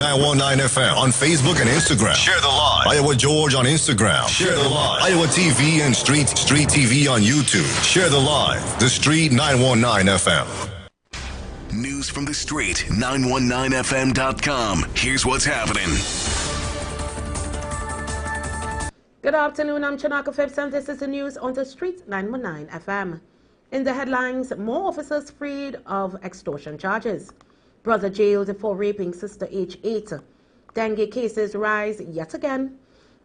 919 FM on Facebook and Instagram. Share the live. Iowa George on Instagram. Share the live. Iowa TV and Street TV on YouTube. Share the live. The Street 919 FM. News from the Street, 919fm.com. Here's what's happening. Good afternoon, I'm Chanaka Phipps and this is the news on the Street 919 FM. In the headlines, more officers freed of extortion charges. Brother jailed for raping sister age 8. Dengue cases rise yet again.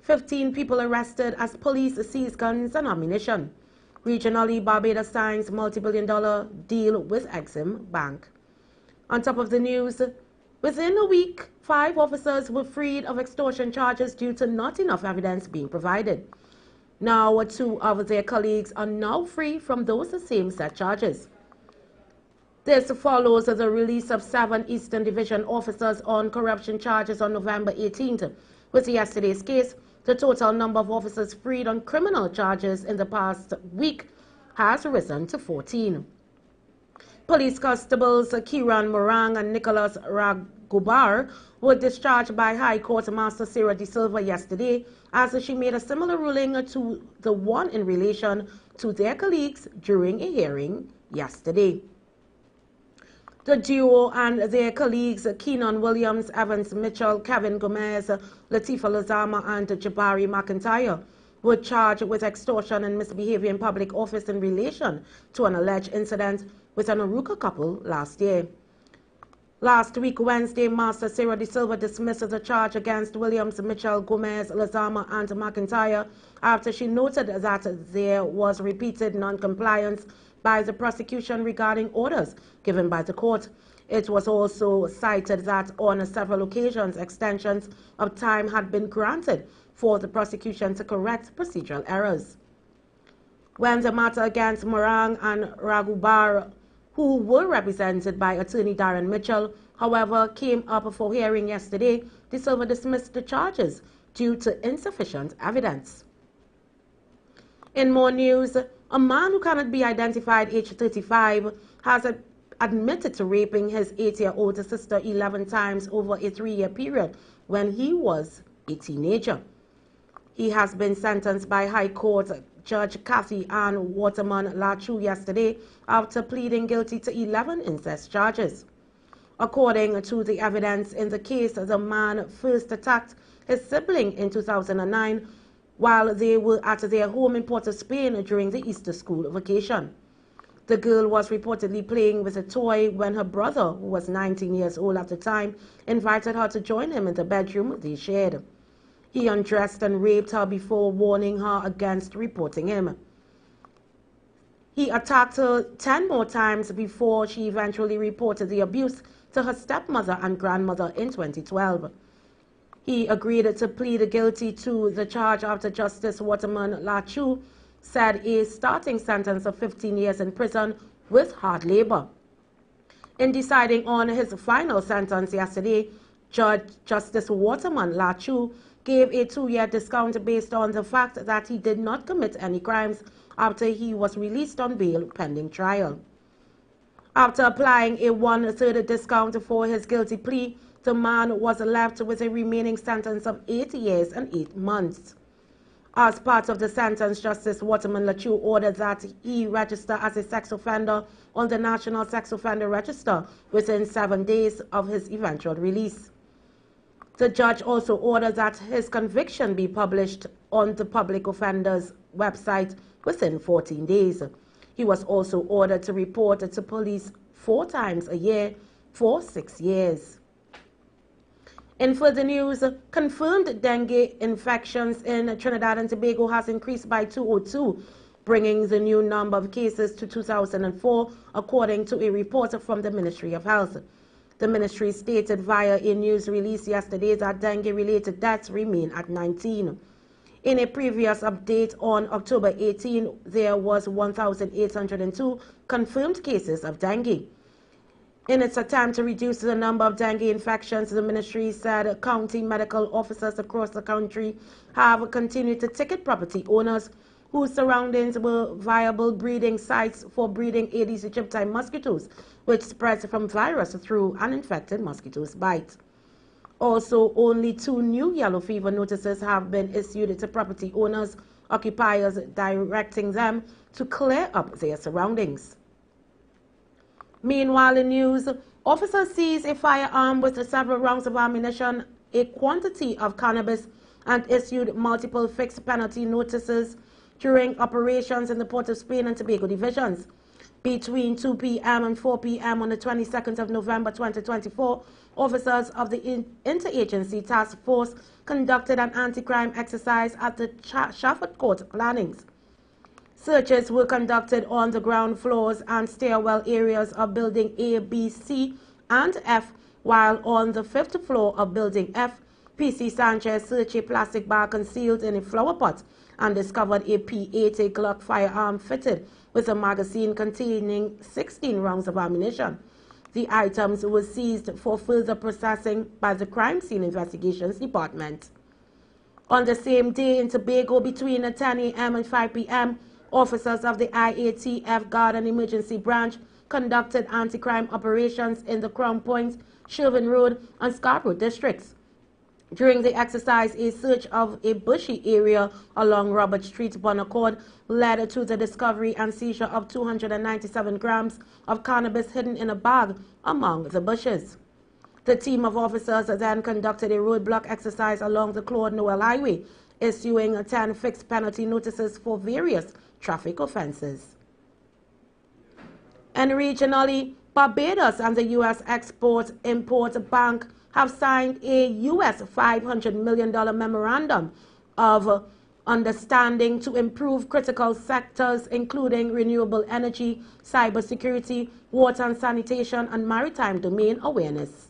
15 people arrested as police seize guns and ammunition. Regionally, Barbados signs multi-billion-dollar deal with Exim Bank. On top of the news, within a week, 5 officers were freed of extortion charges due to not enough evidence being provided. Now, 2 of their colleagues are now free from those same set charges. This follows the release of 7 Eastern Division officers on corruption charges on November 18th. With yesterday's case, the total number of officers freed on criminal charges in the past week has risen to 14. Police constables Kiran Morang and Nicholas Ragubar were discharged by High Court Master Sarah De Silva yesterday as she made a similar ruling to the one in relation to their colleagues during a hearing yesterday. The duo and their colleagues, Keenan Williams, Evans Mitchell, Kevin Gomez, Latifa Lazama, and Jabari McIntyre, were charged with extortion and misbehavior in public office in relation to an alleged incident with an Aruka couple last year. Last week, Wednesday, Master Sarah De Silva dismissed the charge against Williams, Mitchell, Gomez, Lazama, and McIntyre after she noted that there was repeated non-compliance by the prosecution regarding orders given by the court. It was also cited that on several occasions extensions of time had been granted for the prosecution to correct procedural errors. When the matter against Morang and Ragubar, who were represented by attorney Darren Mitchell, however, came up for hearing yesterday, De Silva dismissed the charges due to insufficient evidence. In more news, a man who cannot be identified, age 35, has admitted to raping his 8-year-old sister 11 times over a 3-year period when he was a teenager. He has been sentenced by High Court Judge Kathy Ann Waterman Lachu yesterday after pleading guilty to 11 incest charges. According to the evidence in the case, the man first attacked his sibling in 2009 while they were at their home in Port of Spain during the Easter school vacation. The girl was reportedly playing with a toy when her brother, who was 19 years old at the time, invited her to join him in the bedroom they shared. He undressed and raped her before warning her against reporting him. He attacked her 10 more times before she eventually reported the abuse to her stepmother and grandmother in 2012. He agreed to plead guilty to the charge after Justice Waterman Lachu said a starting sentence of 15 years in prison with hard labor. In deciding on his final sentence yesterday, Justice Waterman Lachu gave a 2-year discount based on the fact that he did not commit any crimes after he was released on bail pending trial. After applying a 1/3 discount for his guilty plea, the man was left with a remaining sentence of 8 years and 8 months. As part of the sentence, Justice Waterman Lachu ordered that he register as a sex offender on the National Sex Offender Register within 7 days of his eventual release. The judge also ordered that his conviction be published on the public offender's website within 14 days. He was also ordered to report to police 4 times a year for 6 years. In further news, confirmed dengue infections in Trinidad and Tobago has increased by 202, bringing the new number of cases to 2004, according to a report from the Ministry of Health. The ministry stated via a news release yesterday that dengue-related deaths remain at 19. In a previous update on October 18, there was 1,802 confirmed cases of dengue. In its attempt to reduce the number of dengue infections, the ministry said county medical officers across the country have continued to ticket property owners whose surroundings were viable breeding sites for breeding Aedes aegypti mosquitoes, which spreads from virus through uninfected mosquitoes' bite. Also, only 2 new yellow fever notices have been issued to property owners, occupiers, directing them to clear up their surroundings. Meanwhile, in news, officers seized a firearm with several rounds of ammunition, a quantity of cannabis, and issued multiple fixed penalty notices during operations in the Port of Spain and Tobago divisions. Between 2 p.m. and 4 p.m. on the 22nd of November 2024, officers of the Interagency Task Force conducted an anti-crime exercise at the Shafford Court Plannings. Searches were conducted on the ground floors and stairwell areas of Building A, B, C, and F, while on the 5th floor of Building F, PC Sanchez searched a plastic bag concealed in a flower pot and discovered a P80 Glock firearm fitted with a magazine containing 16 rounds of ammunition. The items were seized for further processing by the Crime Scene Investigations Department. On the same day in Tobago, between 10 a.m. and 5 p.m., officers of the IATF Guard and Emergency Branch conducted anti-crime operations in the Crown Point, Sherwin Road, and Scarborough districts. During the exercise, a search of a bushy area along Robert Street, Bonaccord, led to the discovery and seizure of 297 grams of cannabis hidden in a bag among the bushes. The team of officers then conducted a roadblock exercise along the Claude Noel Highway, issuing 10 fixed penalty notices for various traffic offenses. And regionally, Barbados and the U.S. Export-Import Bank have signed a U.S. $500 million memorandum of understanding to improve critical sectors including renewable energy, cybersecurity, water and sanitation, and maritime domain awareness.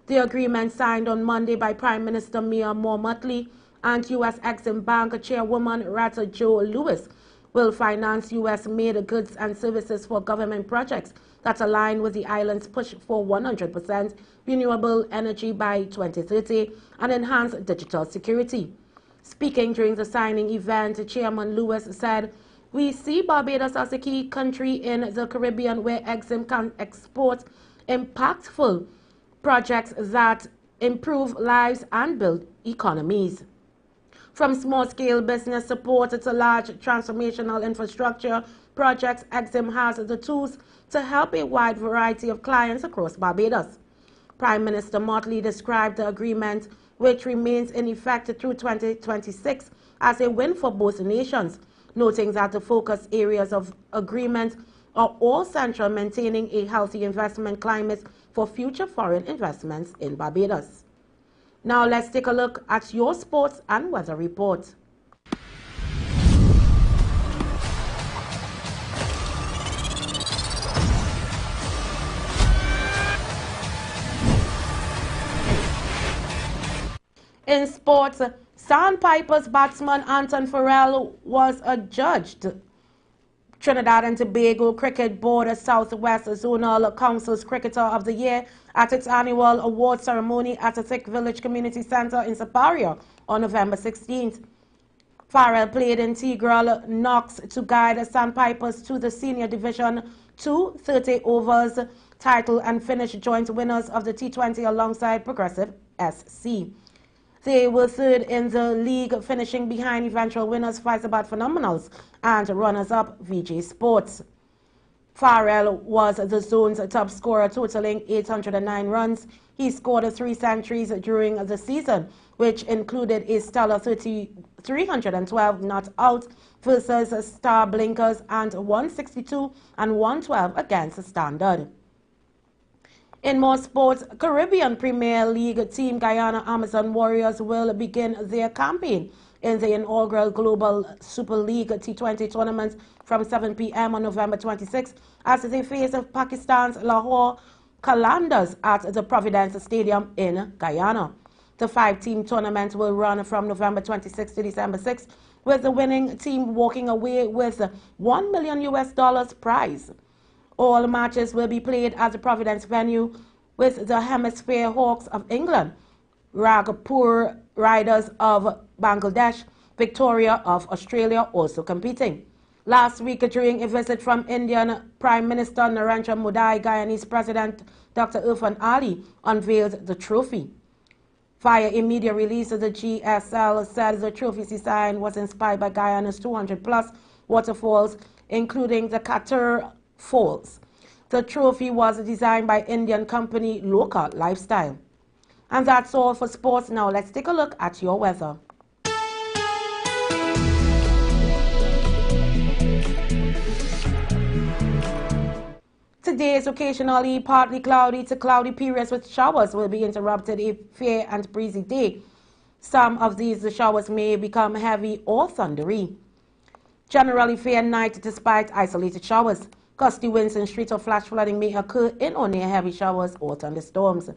The agreement signed on Monday by Prime Minister Mia Moore-Motley and U.S. Exim Bank Chairwoman Rata Jo Lewis will finance U.S.-made goods and services for government projects that align with the island's push for 100% renewable energy by 2030 and enhance digital security. Speaking during the signing event, Chairman Lewis said, "We see Barbados as a key country in the Caribbean where Exim can export impactful projects that improve lives and build economies. From small-scale business support to large transformational infrastructure projects, Exim has the tools to help a wide variety of clients across Barbados." Prime Minister Motley described the agreement, which remains in effect through 2026, as a win for both nations, noting that the focus areas of agreement are all central maintaining a healthy investment climate for future foreign investments in Barbados. Now let's take a look at your sports and weather report. In sports, Sandpipers batsman Anton Farrell was adjudged Trinidad and Tobago Cricket Board Southwest Zonal Council's Cricketer of the Year at its annual award ceremony at the Thick Village Community Center in Saparia on November 16th. Farrell played integral knocks to guide Sandpipers to the Senior Division 2 30 overs title and finished joint winners of the T20 alongside Progressive SC. They were third in the league, finishing behind eventual winners Fyzabad Phenomenals and runners-up VJ Sports. Farrell was the zone's top scorer, totaling 809 runs. He scored 3 centuries during the season, which included a stellar 312 not out versus Star Blinkers and 162 and 112 against Standard. In more sports, Caribbean Premier League team Guyana Amazon Warriors will begin their campaign in the inaugural Global Super League T20 tournament from 7 p.m. on November 26 as they face Pakistan's Lahore Qalandars at the Providence Stadium in Guyana. The 5-team tournament will run from November 26 to December 6, with the winning team walking away with $1 million prize. All matches will be played at the Providence venue, with the Hemisphere Hawks of England, Ragpur Riders of Bangladesh, Victoria of Australia also competing. Last week, during a visit from Indian Prime Minister Narendra Modi, Guyanese President Dr. Irfan Ali unveiled the trophy. Via a media release, the GSL said the trophy design was inspired by Guyana's 200-plus waterfalls, including the Qatar Falls. The trophy was designed by Indian company Local Lifestyle. And that's all for sports. Now let's take a look at your weather. Today is occasionally partly cloudy to cloudy periods with showers will be interrupted a fair and breezy day. Some of these showers may become heavy or thundery. Generally fair night despite isolated showers. Gusty winds and street or flash flooding may occur in or near heavy showers or thunderstorms.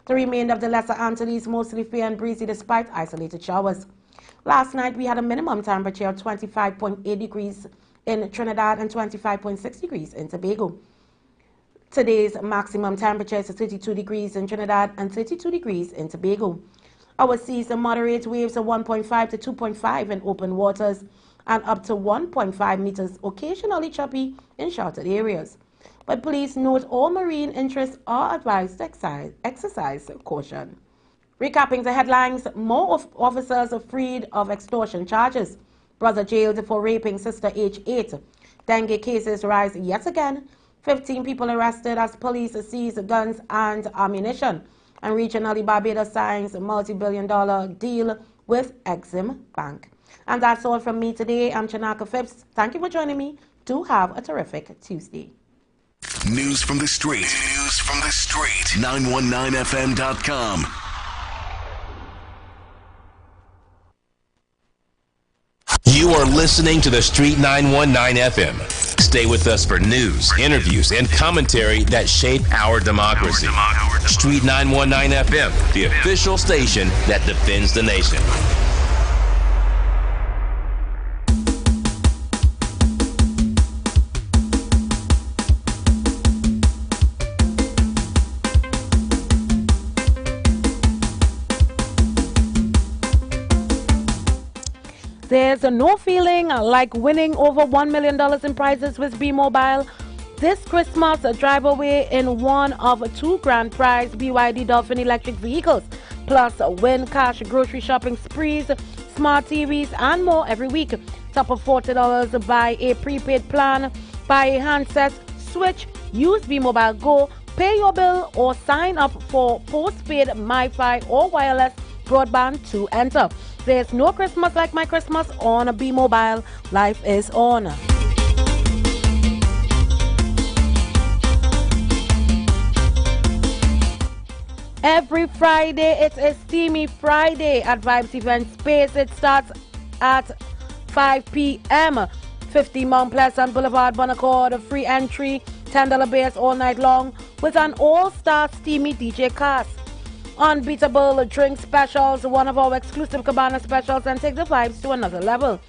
The remainder of the Lesser Antilles mostly fair and breezy despite isolated showers. Last night we had a minimum temperature of 25.8 degrees in Trinidad and 25.6 degrees in Tobago. Today's maximum temperature is 32 degrees in Trinidad and 32 degrees in Tobago. Our seas are moderate, waves of 1.5 to 2.5 in open waters and up to 1.5 meters, occasionally choppy in sheltered areas. But please note all marine interests are advised to exercise caution. Recapping the headlines, more officers are freed of extortion charges. Brother jailed for raping sister age 8. Dengue cases rise yet again. 15 people arrested as police seize guns and ammunition. And regionally, Barbados signs a multi-billion-dollar deal with Exim Bank. And that's all from me today. I'm Chanaka Phipps. Thank you for joining me. Do have a terrific Tuesday. News from the street. News from the street. 919fm.com. You are listening to The Street 919 FM. Stay with us for news, interviews, and commentary that shape our democracy. Street 919 FM, the official station that defends the nation. There's no feeling like winning over $1 million in prizes with B-Mobile. This Christmas, drive away in one of 2 grand prize BYD Dolphin electric vehicles. Plus, win cash grocery shopping sprees, smart TVs, and more every week. Top of $40 buy a prepaid plan, buy a handset, switch, use B-Mobile Go, pay your bill, or sign up for postpaid MiFi or wireless broadband to enter. There's no Christmas like my Christmas on B-Mobile. Life is on. Every Friday, it's a steamy Friday at Vibes Event Space. It starts at 5 p.m. 50 Mount Pleasant Boulevard, Bonaccord. Free entry, $10 beers all night long with an all-star steamy DJ cast. Unbeatable drink specials, one of our exclusive Cabana specials, and take the vibes to another level.